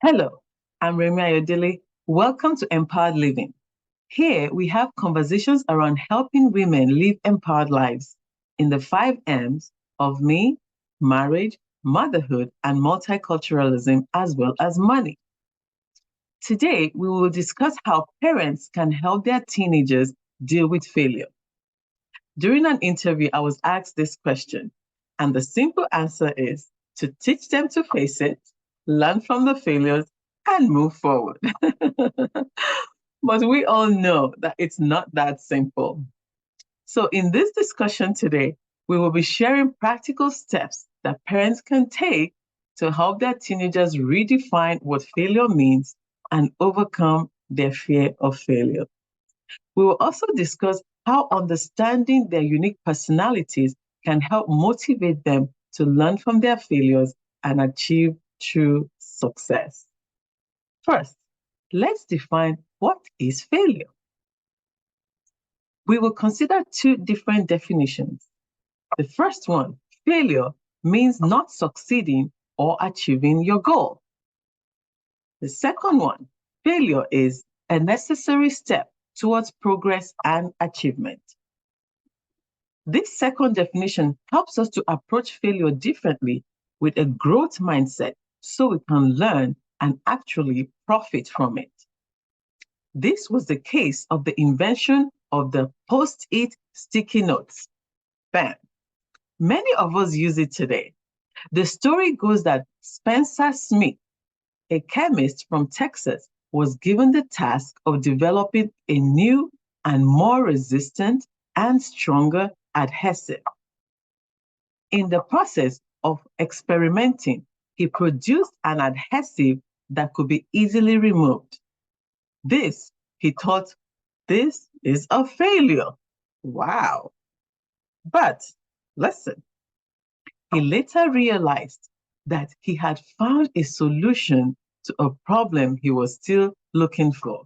Hello, I'm Remi Ayodele. Welcome to Empowered Living. Here we have conversations around helping women live empowered lives in the 5 M's of me, marriage, motherhood, and multiculturalism, as well as money. Today, we will discuss how parents can help their teenagers deal with failure. During an interview, I was asked this question, and the simple answer is to teach them to face it, learn from the failures, and move forward. But we all know that it's not that simple. So, in this discussion today, we will be sharing practical steps that parents can take to help their teenagers redefine what failure means and overcome their fear of failure. We will also discuss how understanding their unique personalities can help motivate them to learn from their failures and achieve true success. First, let's define what is failure. We will consider two different definitions. The first one, failure, means not succeeding or achieving your goal. The second one, failure is a necessary step towards progress and achievement. This second definition helps us to approach failure differently with a growth mindset so we can learn and actually profit from it. This was the case of the invention of the post-it sticky notes. Bam! Many of us use it today. The story goes that Spencer Smith, a chemist from Texas, was given the task of developing a new and more resistant and stronger adhesive. In the process of experimenting, he produced an adhesive that could be easily removed. This, he thought, this is a failure. Wow. But listen, he later realized that he had found a solution to a problem he was still looking for.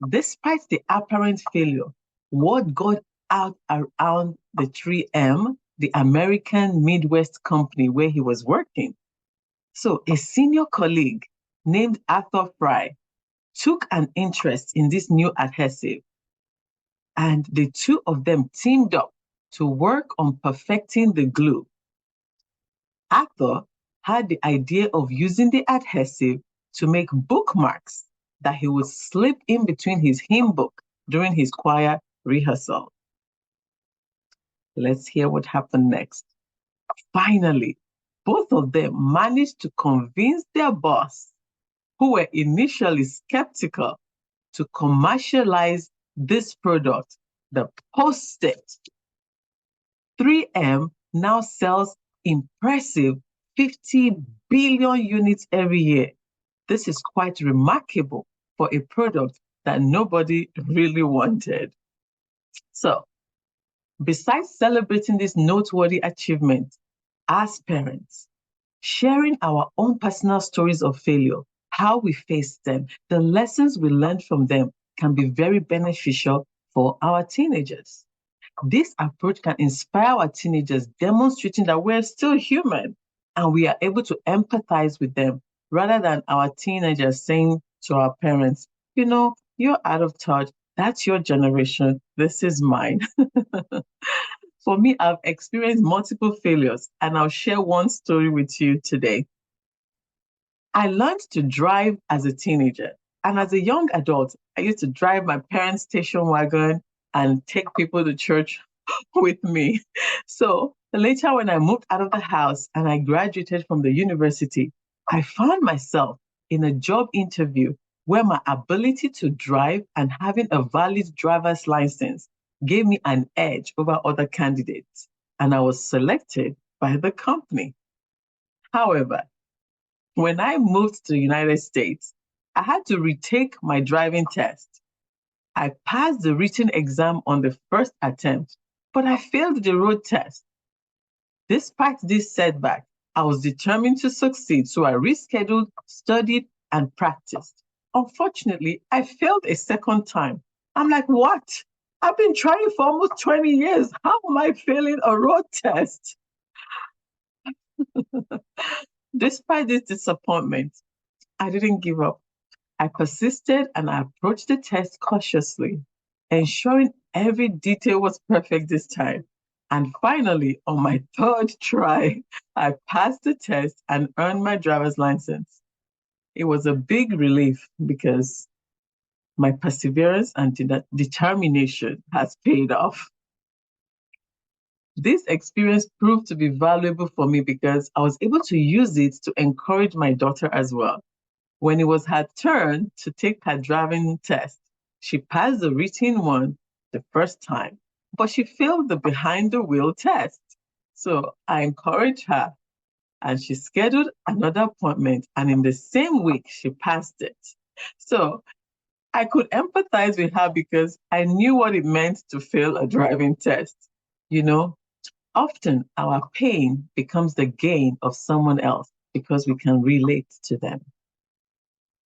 Despite the apparent failure, word got out around the 3M, the American Midwest company where he was working. So a senior colleague named Arthur Fry took an interest in this new adhesive, and the two of them teamed up to work on perfecting the glue. Arthur had the idea of using the adhesive to make bookmarks that he would slip in between his hymn book during his choir rehearsal. Let's hear what happened next. Finally, both of them managed to convince their boss, who were initially skeptical, to commercialize this product, the Post-it. 3M now sells impressive 50 billion units every year. This is quite remarkable for a product that nobody really wanted. So, besides celebrating this noteworthy achievement, as parents, sharing our own personal stories of failure, how we faced them, the lessons we learned from them can be very beneficial for our teenagers. This approach can inspire our teenagers, demonstrating that we're still human and we are able to empathize with them rather than our teenagers saying to our parents, you know, you're out of touch. That's your generation. This is mine. For me, I've experienced multiple failures, and I'll share one story with you today. I learned to drive as a teenager, and as a young adult, I used to drive my parents' station wagon and take people to church with me. So later, when I moved out of the house and I graduated from the university, I found myself in a job interview where my ability to drive and having a valid driver's license gave me an edge over other candidates, and I was selected by the company. However, when I moved to the United States, I had to retake my driving test. I passed the written exam on the first attempt, but I failed the road test. Despite this setback, I was determined to succeed, so I rescheduled, studied, and practiced. Unfortunately, I failed a second time. I'm like, what? I've been trying for almost 20 years. How am I failing a road test? Despite this disappointment, I didn't give up. I persisted and I approached the test cautiously, ensuring every detail was perfect this time. And finally, on my third try, I passed the test and earned my driver's license. It was a big relief because my perseverance and determination has paid off. This experience proved to be valuable for me because I was able to use it to encourage my daughter as well. When it was her turn to take her driving test, she passed the written one the first time, but she failed the behind the wheel test. So I encouraged her and she scheduled another appointment, and in the same week, she passed it. So I could empathize with her because I knew what it meant to fail a driving test. You know, often our pain becomes the gain of someone else because we can relate to them.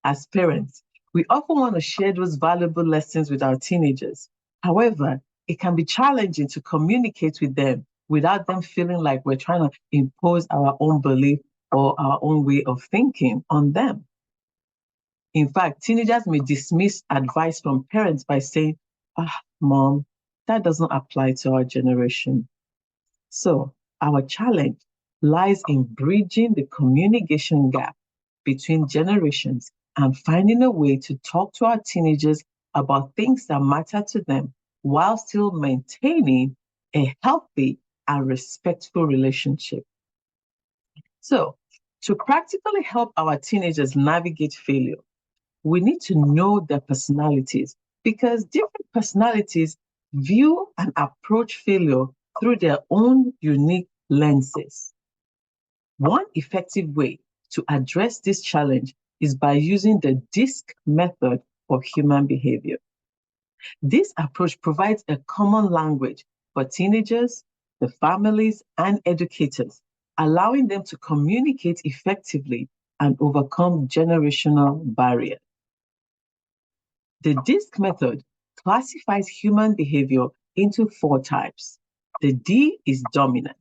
As parents, we often want to share those valuable lessons with our teenagers. However, it can be challenging to communicate with them without them feeling like we're trying to impose our own belief or our own way of thinking on them. In fact, teenagers may dismiss advice from parents by saying, mom, that doesn't apply to our generation. So, our challenge lies in bridging the communication gap between generations and finding a way to talk to our teenagers about things that matter to them while still maintaining a healthy and respectful relationship. So, to practically help our teenagers navigate failure, we need to know their personalities because different personalities view and approach failure through their own unique lenses. One effective way to address this challenge is by using the DISC method of human behavior. This approach provides a common language for teenagers, the families, and educators, allowing them to communicate effectively and overcome generational barriers. The DISC method classifies human behavior into 4 types. The D is dominant,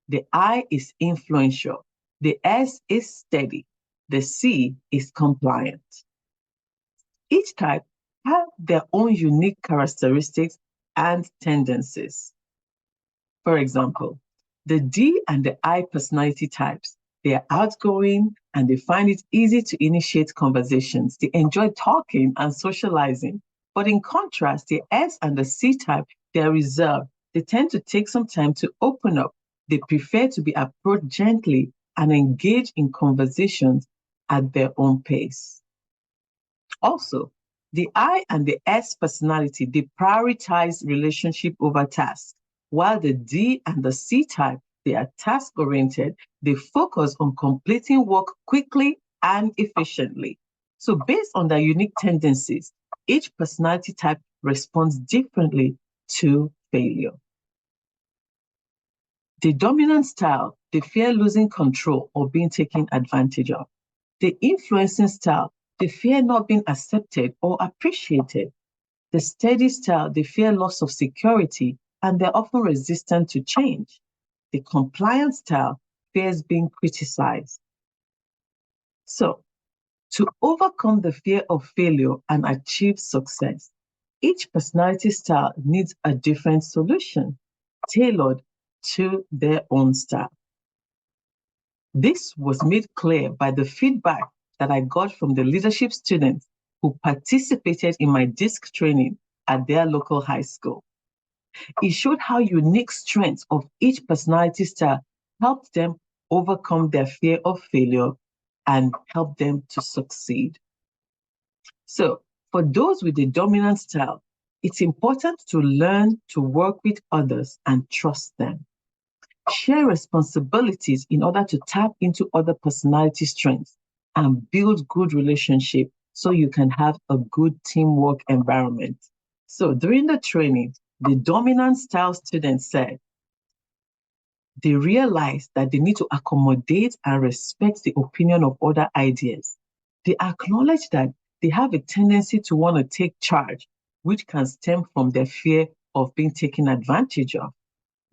the I is influential, the S is steady, the C is compliant. Each type have their own unique characteristics and tendencies. For example, the D and the I personality types, they are outgoing and they find it easy to initiate conversations. They enjoy talking and socializing. But in contrast, the S and the C type, they are reserved. They tend to take some time to open up. They prefer to be approached gently and engage in conversations at their own pace. Also, the I and the S personality, they prioritize relationship over task, while the D and the C type, they are task-oriented. They focus on completing work quickly and efficiently. So based on their unique tendencies, each personality type responds differently to failure. The dominant style, they fear losing control or being taken advantage of. The influencing style, they fear not being accepted or appreciated. The steady style, they fear loss of security and they're often resistant to change. The compliant style fears being criticized. So, to overcome the fear of failure and achieve success, each personality style needs a different solution tailored to their own style. This was made clear by the feedback that I got from the leadership students who participated in my DISC training at their local high school. It showed how unique strengths of each personality style helped them overcome their fear of failure and help them to succeed. So, for those with the dominant style, it's important to learn to work with others and trust them. Share responsibilities in order to tap into other personality strengths and build good relationships so you can have a good teamwork environment. So during the training, the dominant style students said they realized that they need to accommodate and respect the opinion of other ideas. They acknowledge that they have a tendency to want to take charge, which can stem from their fear of being taken advantage of.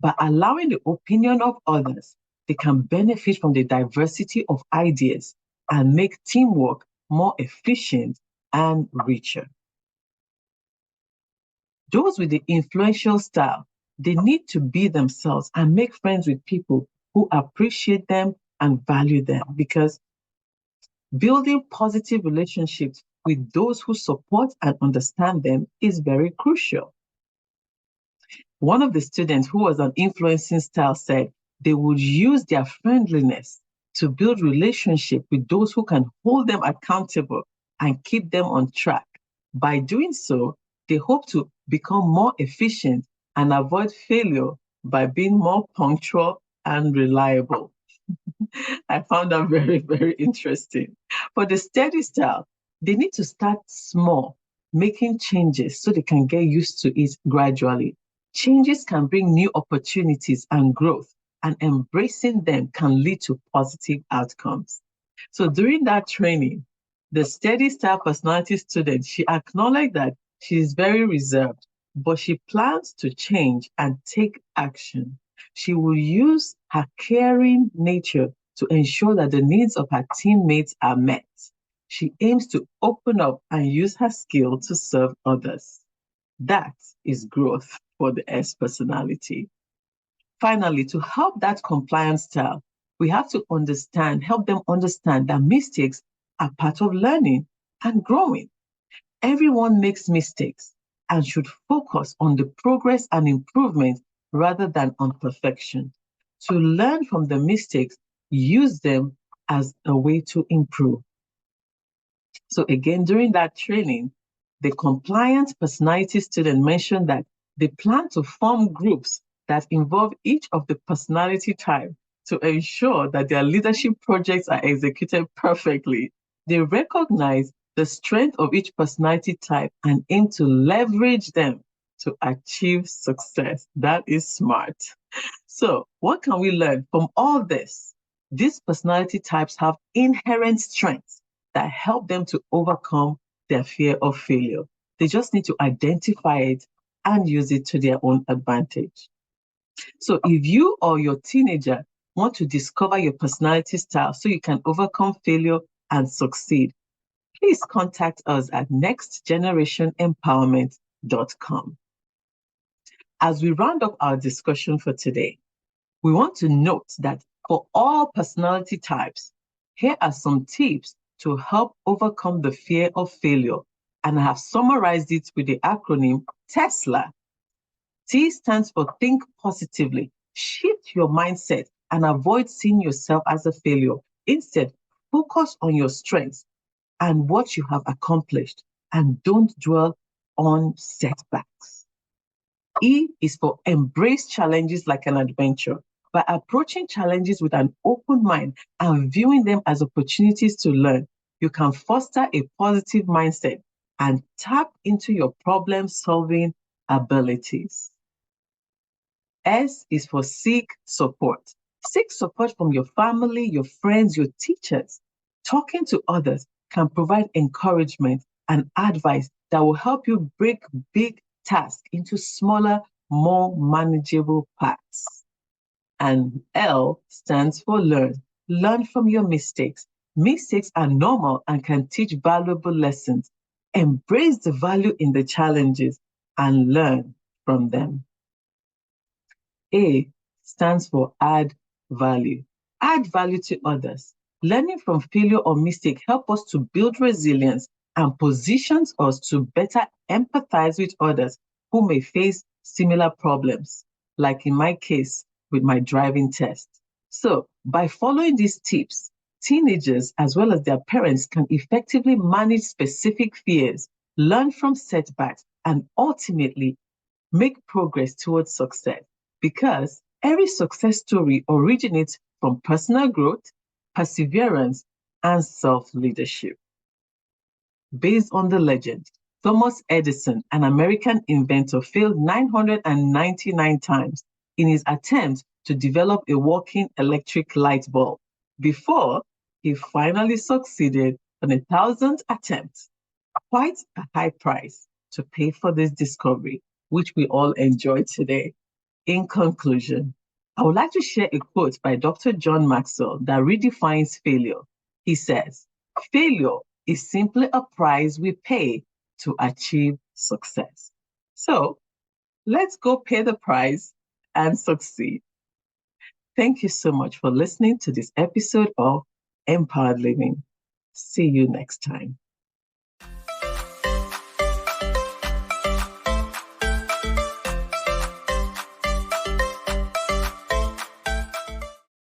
By allowing the opinion of others, they can benefit from the diversity of ideas and make teamwork more efficient, and richer. Those with the influential style, they need to be themselves and make friends with people who appreciate them and value them, because building positive relationships with those who support and understand them is very crucial. One of the students who was an influencing style said they would use their friendliness to build relationship with those who can hold them accountable and keep them on track. By doing so, they hope to become more efficient and avoid failure by being more punctual and reliable. I found that very, very interesting. For the steady style, they need to start small, making changes so they can get used to it gradually. Changes can bring new opportunities and growth, and embracing them can lead to positive outcomes. So during that training, the steady style personality student, she acknowledged that she is very reserved, but she plans to change and take action. She will use her caring nature to ensure that the needs of her teammates are met. She aims to open up and use her skill to serve others. That is growth for the S personality. Finally, to help that compliance style, we have to help them understand that mistakes are part of learning and growing. Everyone makes mistakes and should focus on the progress and improvement rather than on perfection. To learn from the mistakes, use them as a way to improve. So again, during that training, the compliant personality student mentioned that they plan to form groups that involve each of the personality type to ensure that their leadership projects are executed perfectly. They recognize the strength of each personality type and aim to leverage them to achieve success. That is smart. So, what can we learn from all this? These personality types have inherent strengths that help them to overcome their fear of failure. They just need to identify it and use it to their own advantage. So if you or your teenager want to discover your personality style so you can overcome failure and succeed, please contact us at nextgenerationempowerment.com. As we round up our discussion for today, we want to note that for all personality types, here are some tips to help overcome the fear of failure, and I have summarized it with the acronym TESLA. T stands for think positively. Shift your mindset and avoid seeing yourself as a failure. Instead, focus on your strengths and what you have accomplished, and don't dwell on setbacks. E is for embrace challenges like an adventure. By approaching challenges with an open mind and viewing them as opportunities to learn, you can foster a positive mindset and tap into your problem-solving abilities. S is for seek support. Seek support from your family, your friends, your teachers. Talking to others can provide encouragement and advice that will help you break big tasks into smaller, more manageable parts. And L stands for learn. Learn from your mistakes. Mistakes are normal and can teach valuable lessons. Embrace the value in the challenges and learn from them. A stands for add value. Add value to others. Learning from failure or mistake help us to build resilience and positions us to better empathize with others who may face similar problems, like in my case with my driving test. So by following these tips, teenagers as well as their parents can effectively manage specific fears, learn from setbacks, and ultimately make progress towards success. Because every success story originates from personal growth, perseverance, and self-leadership. Based on the legend, Thomas Edison, an American inventor, failed 999 times in his attempt to develop a working electric light bulb before he finally succeeded on 1,000th attempt. Quite a high price to pay for this discovery, which we all enjoy today. In conclusion, I would like to share a quote by Dr. John Maxwell that redefines failure. He says, failure is simply a price we pay to achieve success. So let's go pay the price and succeed. Thank you so much for listening to this episode of Empowered Living. See you next time.